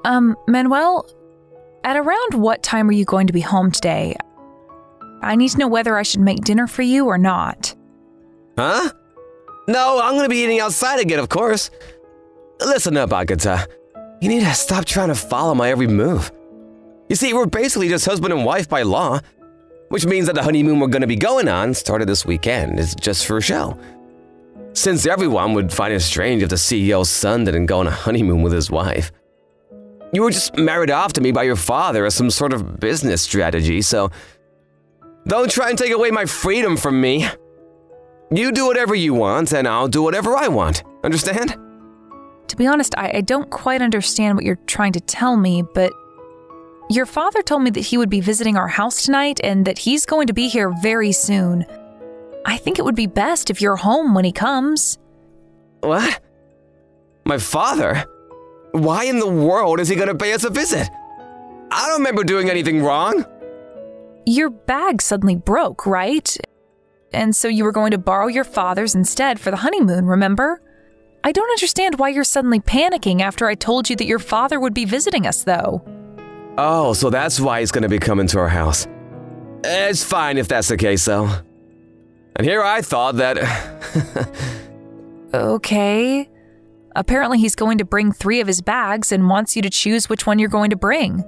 Manuel, at around what time are you going to be home today? I need to know whether I should make dinner for you or not. Huh? No, I'm gonna be eating outside again, of course. Listen up, Agatha. You need to stop trying to follow my every move. You see, we're basically just husband and wife by law, which means that the honeymoon we're gonna be going on, started this weekend, is just for a show. Since everyone would find it strange if the CEO's son didn't go on a honeymoon with his wife. You were just married off to me by your father as some sort of business strategy, so don't try and take away my freedom from me. You do whatever you want, and I'll do whatever I want. Understand? To be honest, I don't quite understand what you're trying to tell me, but your father told me that he would be visiting our house tonight and that he's going to be here very soon. I think it would be best if you're home when he comes. What? My father? Why in the world is he gonna pay us a visit? I don't remember doing anything wrong. Your bag suddenly broke, right? And so you were going to borrow your father's instead for the honeymoon, remember? I don't understand why you're suddenly panicking after I told you that your father would be visiting us, though. Oh, so that's why he's gonna be coming to our house. It's fine if that's the case, though. And here I thought that... Okay. Apparently he's going to bring 3 of his bags and wants you to choose which one you're going to bring.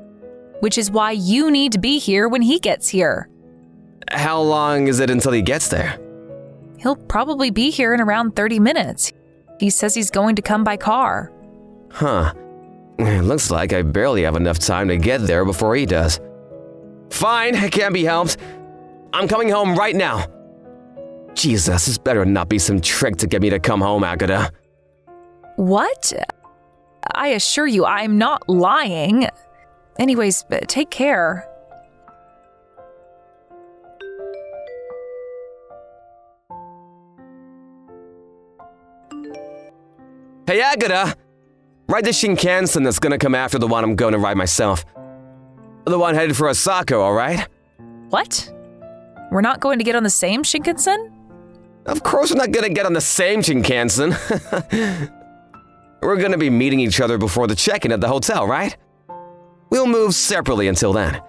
Which is why you need to be here when he gets here. How long is it until he gets there? He'll probably be here in around 30 minutes. He says he's going to come by car. Huh. It looks like I barely have enough time to get there before he does. Fine, it can't be helped. I'm coming home right now. Jesus, this better not be some trick to get me to come home, Agatha. What? I assure you, I'm not lying. Anyways, take care. Hey, Agatha! Ride the Shinkansen that's gonna come after the one I'm going to ride myself. The one headed for Osaka, alright? What? We're not going to get on the same Shinkansen? Of course we're not gonna get on the same Shinkansen. We're gonna be meeting each other before the check-in at the hotel, right? We'll move separately until then.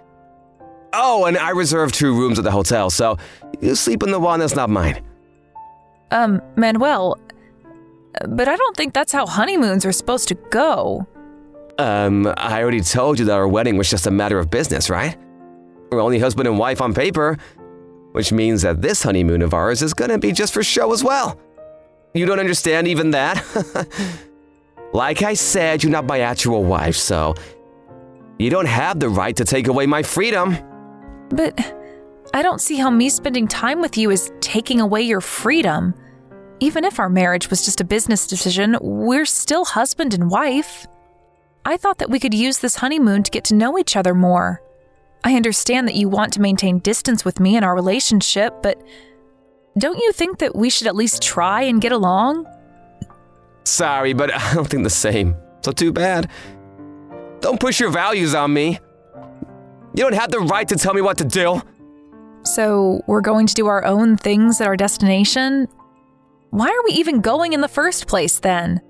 Oh, and I reserved 2 rooms at the hotel, so you sleep in the one that's not mine. Manuel, but I don't think that's how honeymoons are supposed to go. I already told you that our wedding was just a matter of business, right? We're only husband and wife on paper, which means that this honeymoon of ours is gonna be just for show as well. You don't understand even that? Like I said, you're not my actual wife, so you don't have the right to take away my freedom. But I don't see how me spending time with you is taking away your freedom. Even if our marriage was just a business decision, we're still husband and wife. I thought that we could use this honeymoon to get to know each other more. I understand that you want to maintain distance with me in our relationship, but don't you think that we should at least try and get along? Sorry, but I don't think the same. So too bad. Don't push your values on me. You don't have the right to tell me what to do. So we're going to do our own things at our destination? Why are we even going in the first place then?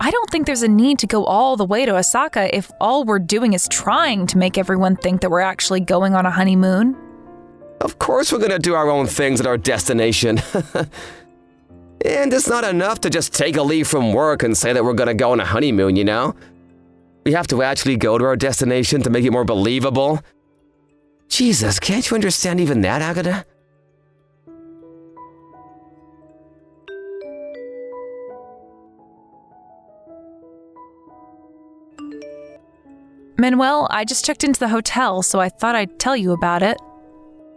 I don't think there's a need to go all the way to Osaka if all we're doing is trying to make everyone think that we're actually going on a honeymoon. Of course we're gonna do our own things at our destination. And it's not enough to just take a leave from work and say that we're gonna go on a honeymoon, you know? We have to actually go to our destination to make it more believable. Jesus, can't you understand even that, Agatha? Manuel, I just checked into the hotel, so I thought I'd tell you about it.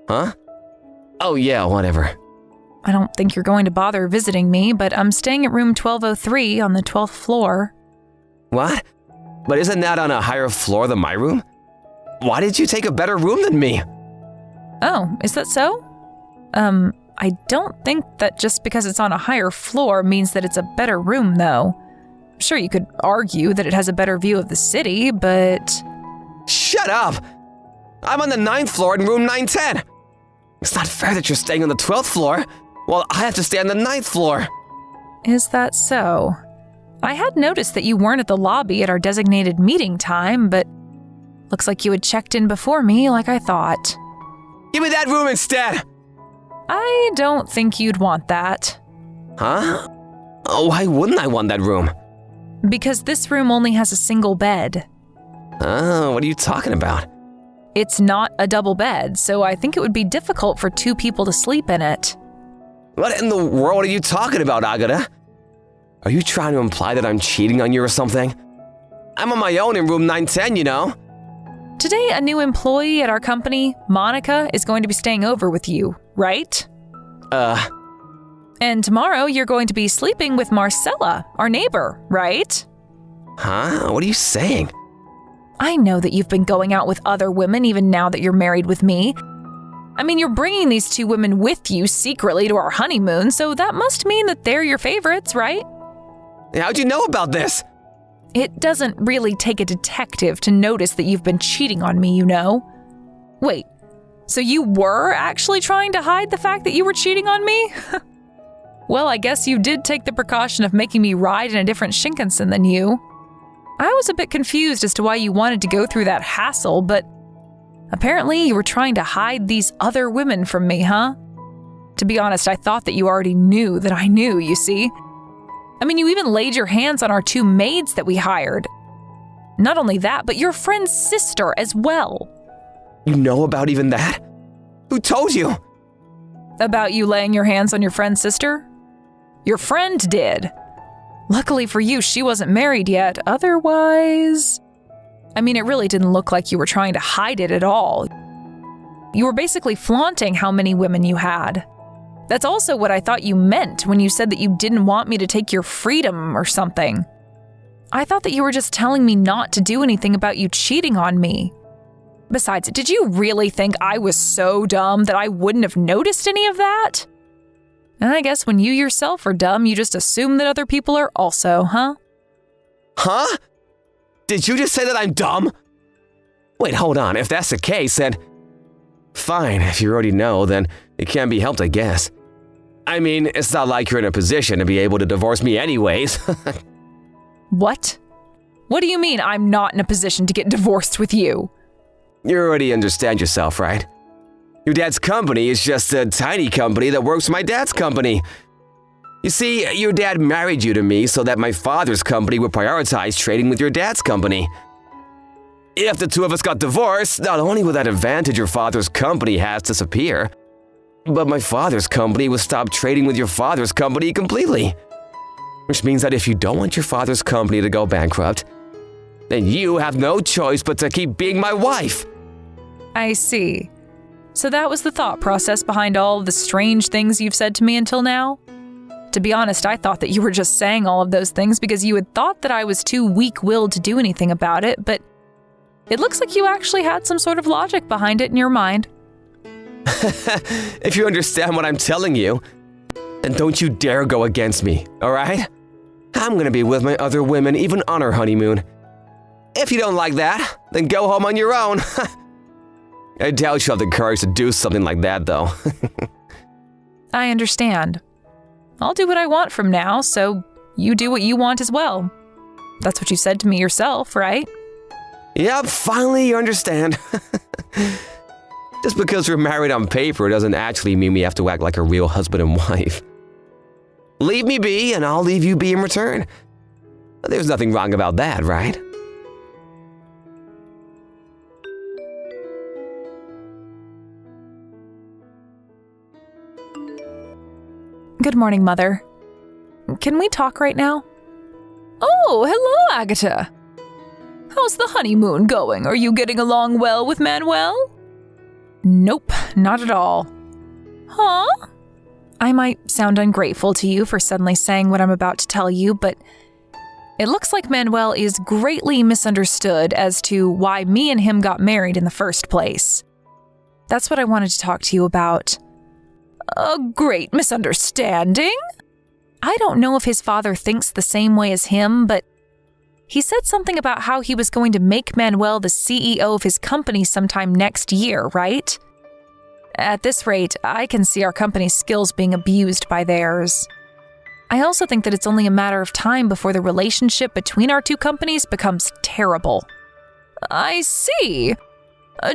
Huh? Oh yeah, whatever. I don't think you're going to bother visiting me, but I'm staying at room 1203 on the 12th floor. What? But isn't that on a higher floor than my room? Why did you take a better room than me? Oh, is that so? I don't think that just because it's on a higher floor means that it's a better room, though. Sure, you could argue that it has a better view of the city, but... Shut up! I'm on the 9th floor in room 910. It's not fair that you're staying on the 12th floor, while I have to stay on the 9th floor. Is that so? I had noticed that you weren't at the lobby at our designated meeting time, but looks like you had checked in before me like I thought. Give me that room instead! I don't think you'd want that. Huh? Oh, why wouldn't I want that room? Because this room only has a single bed. Oh, what are you talking about? It's not a double bed, so I think it would be difficult for 2 people to sleep in it. What in the world are you talking about, Agata? Are you trying to imply that I'm cheating on you or something? I'm on my own in room 910, you know? Today, a new employee at our company, Monica, is going to be staying over with you, right? And tomorrow, you're going to be sleeping with Marcella, our neighbor, right? Huh? What are you saying? I know that you've been going out with other women even now that you're married with me. I mean, you're bringing these 2 women with you secretly to our honeymoon, so that must mean that they're your favorites, right? How'd you know about this? It doesn't really take a detective to notice that you've been cheating on me, you know? Wait, so you were actually trying to hide the fact that you were cheating on me? Well, I guess you did take the precaution of making me ride in a different Shinkansen than you. I was a bit confused as to why you wanted to go through that hassle, but apparently you were trying to hide these other women from me, huh? To be honest, I thought that you already knew that I knew, you see? I mean, you even laid your hands on our 2 maids that we hired. Not only that, but your friend's sister as well. You know about even that? Who told you? About you laying your hands on your friend's sister? Your friend did. Luckily for you, she wasn't married yet. Otherwise, I mean, it really didn't look like you were trying to hide it at all. You were basically flaunting how many women you had. That's also what I thought you meant when you said that you didn't want me to take your freedom or something. I thought that you were just telling me not to do anything about you cheating on me. Besides, did you really think I was so dumb that I wouldn't have noticed any of that? And I guess when you yourself are dumb, you just assume that other people are also, huh? Huh? Did you just say that I'm dumb? Wait, hold on. If that's the case, then... Fine, if you already know, then it can't be helped, I guess. I mean, it's not like you're in a position to be able to divorce me anyways. What? What do you mean I'm not in a position to get divorced with you? You already understand yourself, right? Your dad's company is just a tiny company that works for my dad's company. You see, your dad married you to me so that my father's company would prioritize trading with your dad's company. If the 2 of us got divorced, not only would that advantage your father's company has disappear, but my father's company would stop trading with your father's company completely. Which means that if you don't want your father's company to go bankrupt, then you have no choice but to keep being my wife. I see. So that was the thought process behind all of the strange things you've said to me until now? To be honest, I thought that you were just saying all of those things because you had thought that I was too weak-willed to do anything about it, but it looks like you actually had some sort of logic behind it in your mind. If you understand what I'm telling you, then don't you dare go against me, alright? I'm gonna be with my other women even on our honeymoon. If you don't like that, then go home on your own. I doubt you'll have the courage to do something like that, though. I understand. I'll do what I want from now, so you do what you want as well. That's what you said to me yourself, right? Yep, finally you understand. Just because we're married on paper doesn't actually mean we have to act like a real husband and wife. Leave me be, and I'll leave you be in return. There's nothing wrong about that, right? Good morning, Mother. Can we talk right now? Oh, hello, Agatha. How's the honeymoon going? Are you getting along well with Manuel? Nope, not at all. Huh? I might sound ungrateful to you for suddenly saying what I'm about to tell you, but it looks like Manuel is greatly misunderstood as to why me and him got married in the first place. That's what I wanted to talk to you about. A great misunderstanding? I don't know if his father thinks the same way as him, but he said something about how he was going to make Manuel the CEO of his company sometime next year, right? At this rate, I can see our company's skills being abused by theirs. I also think that it's only a matter of time before the relationship between our two companies becomes terrible. I see.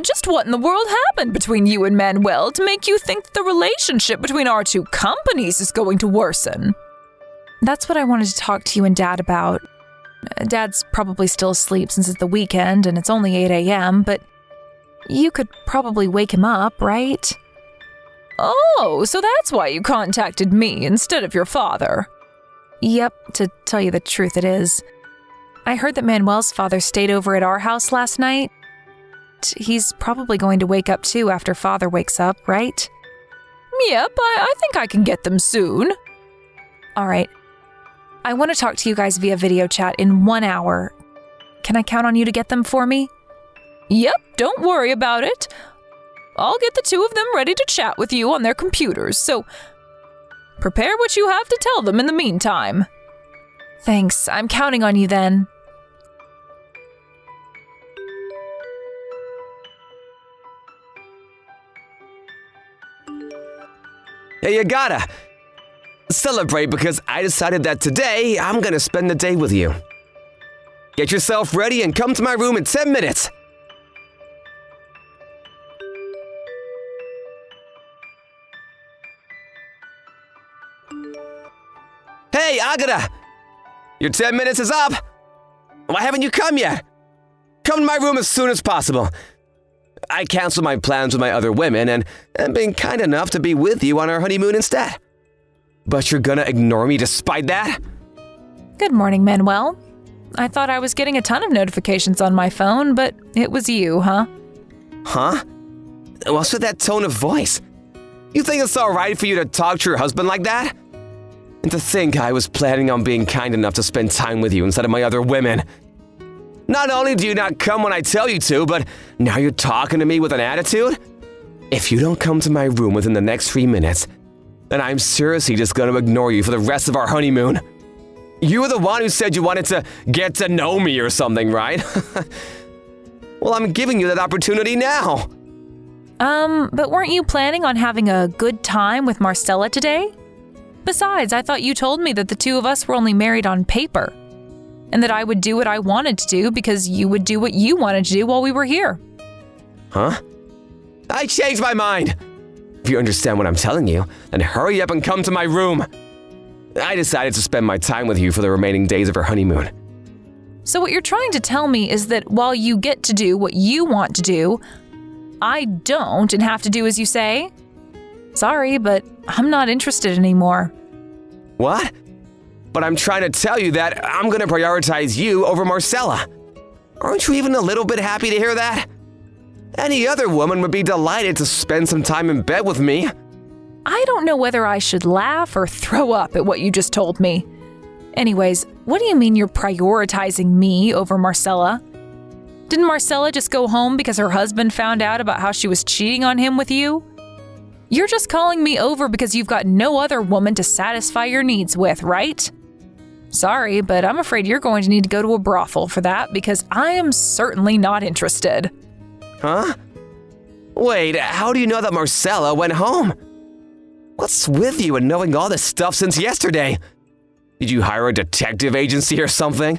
Just what in the world happened between you and Manuel to make you think that the relationship between our two companies is going to worsen? That's what I wanted to talk to you and Dad about. Dad's probably still asleep since it's the weekend and it's only 8 a.m., but you could probably wake him up, right? Oh, so that's why you contacted me instead of your father. Yep, to tell you the truth it is. I heard that Manuel's father stayed over at our house last night. He's probably going to wake up too after Father wakes up, right? Yep, I think I can get them soon. All right. I want to talk to you guys via video chat in 1 hour. Can I count on you to get them for me? Yep, don't worry about it. I'll get the two of them ready to chat with you on their computers, so prepare what you have to tell them in the meantime. Thanks, I'm counting on you then. Hey, you gotta celebrate because I decided that today I'm gonna spend the day with you. Get yourself ready and come to my room in 10 minutes. Hey, Agata! Your 10 minutes is up! Why haven't you come yet? Come to my room as soon as possible. I canceled my plans with my other women and am being kind enough to be with you on our honeymoon instead. But you're gonna ignore me despite that? Good morning, Manuel. I thought I was getting a ton of notifications on my phone, but it was you, huh? Huh? What's with that tone of voice? You think it's alright for you to talk to your husband like that? And to think I was planning on being kind enough to spend time with you instead of my other women. Not only do you not come when I tell you to, but now you're talking to me with an attitude? If you don't come to my room within the next 3 minutes, then I'm seriously just going to ignore you for the rest of our honeymoon. You were the one who said you wanted to get to know me or something, right? Well, I'm giving you that opportunity now. But weren't you planning on having a good time with Marcella today? Besides, I thought you told me that the two of us were only married on paper, and that I would do what I wanted to do because you would do what you wanted to do while we were here. Huh? I changed my mind. If you understand what I'm telling you, then hurry up and come to my room. I decided to spend my time with you for the remaining days of our honeymoon. So what you're trying to tell me is that while you get to do what you want to do, I don't and have to do as you say? Sorry, but I'm not interested anymore. What? But I'm trying to tell you that I'm going to prioritize you over Marcella. Aren't you even a little bit happy to hear that? Any other woman would be delighted to spend some time in bed with me. I don't know whether I should laugh or throw up at what you just told me. Anyways, what do you mean you're prioritizing me over Marcella? Didn't Marcella just go home because her husband found out about how she was cheating on him with you? You're just calling me over because you've got no other woman to satisfy your needs with, right? Sorry, but I'm afraid you're going to need to go to a brothel for that because I am certainly not interested. Huh? Wait, how do you know that Marcella went home? What's with you and knowing all this stuff since yesterday? Did you hire a detective agency or something?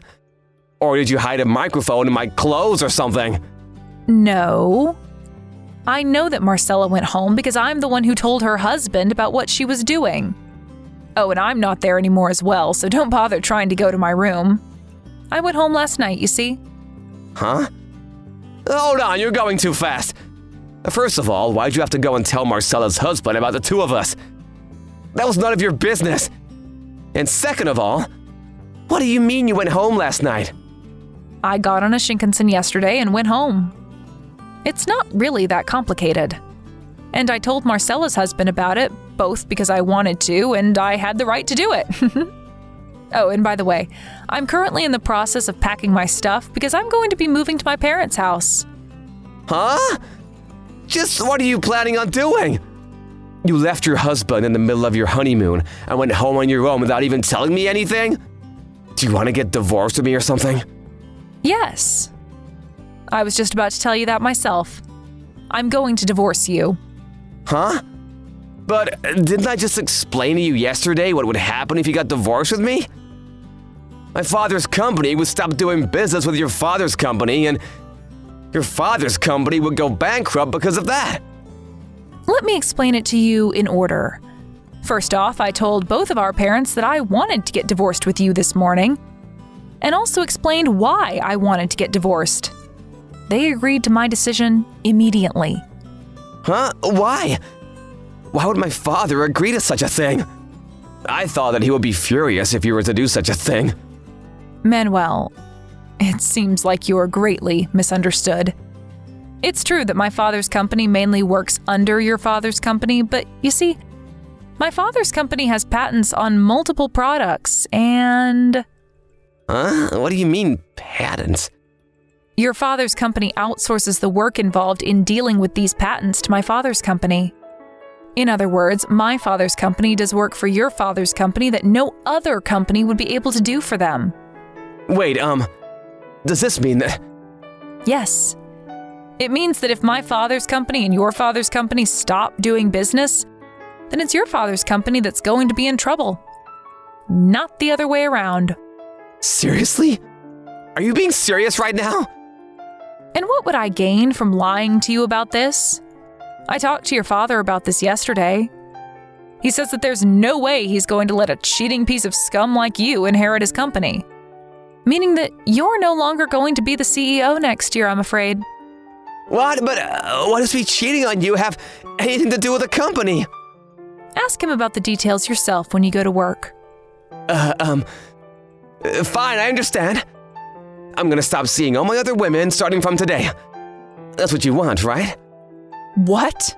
Or did you hide a microphone in my clothes or something? No. I know that Marcella went home because I'm the one who told her husband about what she was doing. Oh, and I'm not there anymore as well, so don't bother trying to go to my room. I went home last night, you see. Huh? Hold on, you're going too fast. First of all, why'd you have to go and tell Marcella's husband about the two of us? That was none of your business. And second of all, what do you mean you went home last night? I got on a Shinkansen yesterday and went home. It's not really that complicated. And I told Marcella's husband about it, both because I wanted to and I had the right to do it. Oh, and by the way, I'm currently in the process of packing my stuff because I'm going to be moving to my parents' house. Huh? Just what are you planning on doing? You left your husband in the middle of your honeymoon and went home on your own without even telling me anything? Do you want to get divorced with me or something? Yes. I was just about to tell you that myself. I'm going to divorce you. Huh? But didn't I just explain to you yesterday what would happen if you got divorced with me? My father's company would stop doing business with your father's company, and your father's company would go bankrupt because of that. Let me explain it to you in order. First off, I told both of our parents that I wanted to get divorced with you this morning, and also explained why I wanted to get divorced. They agreed to my decision immediately. Huh? Why? Why would my father agree to such a thing? I thought that he would be furious if you were to do such a thing. Manuel, it seems like you're greatly misunderstood. It's true that my father's company mainly works under your father's company, but you see, my father's company has patents on multiple products and… Huh? What do you mean, patents? Your father's company outsources the work involved in dealing with these patents to my father's company. In other words, my father's company does work for your father's company that no other company would be able to do for them. Wait, does this mean that… Yes. It means that if my father's company and your father's company stop doing business, then it's your father's company that's going to be in trouble. Not the other way around. Seriously? Are you being serious right now? And what would I gain from lying to you about this? I talked to your father about this yesterday. He says that there's no way he's going to let a cheating piece of scum like you inherit his company. Meaning that you're no longer going to be the CEO next year, I'm afraid. What? But what does me cheating on you have anything to do with the company? Ask him about the details yourself when you go to work. Fine, I understand. I'm gonna stop seeing all my other women starting from today. That's what you want, right? What?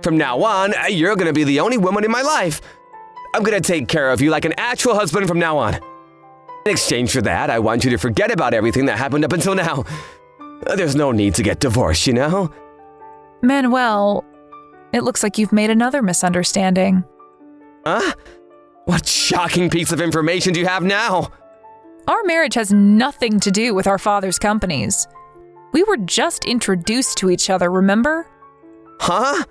From now on, you're gonna be the only woman in my life. I'm gonna take care of you like an actual husband from now on. In exchange for that, I want you to forget about everything that happened up until now. There's no need to get divorced, you know? Manuel, it looks like you've made another misunderstanding. Huh? What shocking piece of information do you have now? Our marriage has nothing to do with our father's companies. We were just introduced to each other, remember? Huh?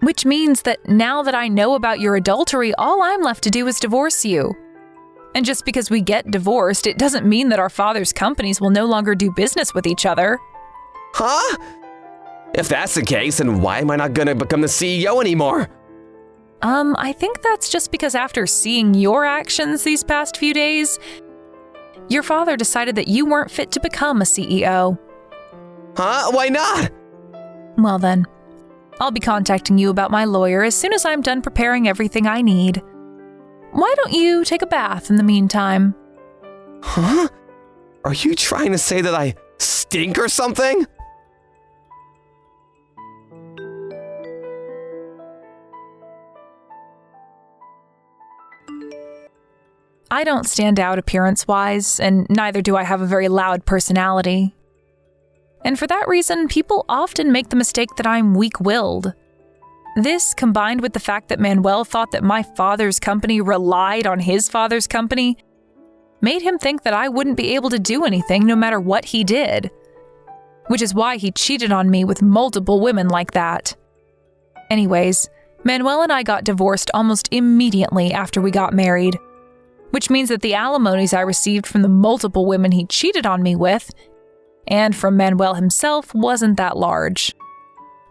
Which means that now that I know about your adultery, all I'm left to do is divorce you. And just because we get divorced, it doesn't mean that our father's companies will no longer do business with each other. Huh? If that's the case, then why am I not gonna become the CEO anymore? I think that's just because after seeing your actions these past few days, your father decided that you weren't fit to become a CEO. Huh? Why not? Well then, I'll be contacting you about my lawyer as soon as I'm done preparing everything I need. Why don't you take a bath in the meantime? Huh? Are you trying to say that I stink or something? I don't stand out appearance-wise, and neither do I have a very loud personality. And for that reason, people often make the mistake that I'm weak-willed. This, combined with the fact that Manuel thought that my father's company relied on his father's company, made him think that I wouldn't be able to do anything no matter what he did. Which is why he cheated on me with multiple women like that. Anyways, Manuel and I got divorced almost immediately after we got married. Which means that the alimonies I received from the multiple women he cheated on me with, and from Manuel himself, wasn't that large.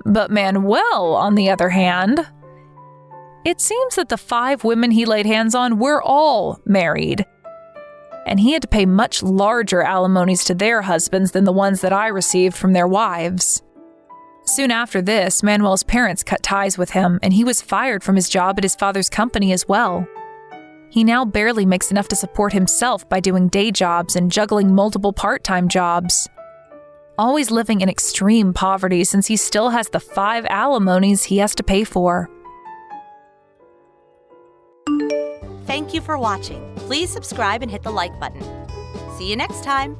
But Manuel, on the other hand, it seems that the 5 women he laid hands on were all married. And he had to pay much larger alimonies to their husbands than the ones that I received from their wives. Soon after this, Manuel's parents cut ties with him, and he was fired from his job at his father's company as well. He now barely makes enough to support himself by doing day jobs and juggling multiple part-time jobs. Always living in extreme poverty since he still has the 5 alimonies he has to pay for. Thank you for watching. Please subscribe and hit the like button. See you next time.